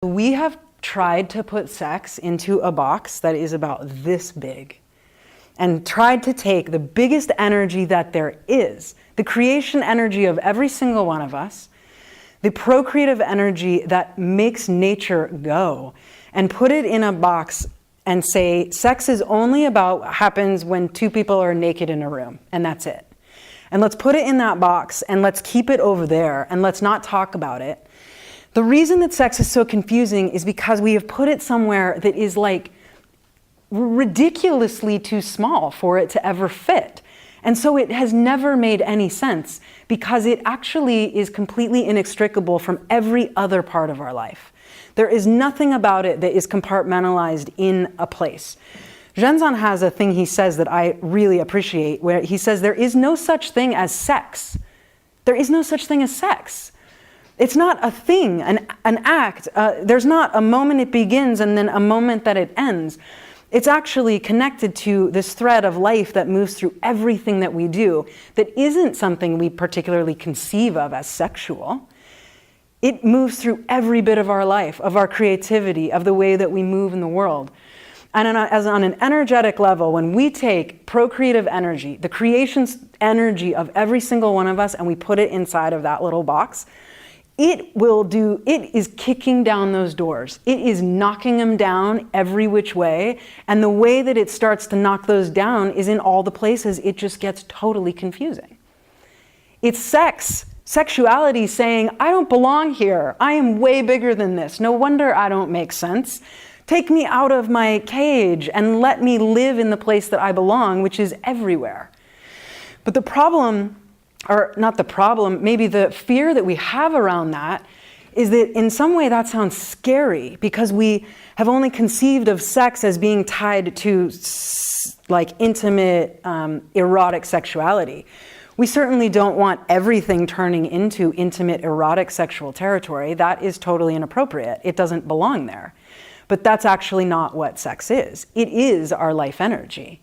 We have tried to put sex into a box that is about this big and tried to take the biggest energy that there is, the creation energy of every single one of us, the procreative energy that makes nature go, and put it in a box and say sex is only about what happens when two people are naked in a room, and that's it. And let's put it in that box and let's keep it over there and let's not talk about it. The reason that sex is so confusing is because we have put it somewhere that is like ridiculously too small for it to ever fit. And so it has never made any sense because it actually is completely inextricable from every other part of our life. There is nothing about it that is compartmentalized in a place. Zhenzan has a thing he says that I really appreciate, where he says there is no such thing as sex. There is no such thing as sex. It's not a thing, an act. There's not a moment it begins and then a moment that it ends. It's actually connected to this thread of life that moves through everything that we do that isn't something we particularly conceive of as sexual. It moves through every bit of our life, of our creativity, of the way that we move in the world. And as on an energetic level, when we take procreative energy, the creation energy of every single one of us, and we put it inside of that little box, it is kicking down those doors. It is knocking them down every which way. And the way that it starts to knock those down is in all the places it just gets totally confusing. It's sexuality saying, I don't belong here. I am way bigger than this. No wonder I don't make sense. Take me out of my cage and let me live in the place that I belong, which is everywhere. But the problem, or not the problem, maybe the fear that we have around that is that in some way that sounds scary because we have only conceived of sex as being tied to like intimate, erotic sexuality. We certainly don't want everything turning into intimate, erotic sexual territory. That is totally inappropriate. It doesn't belong there. But that's actually not what sex is. It is our life energy.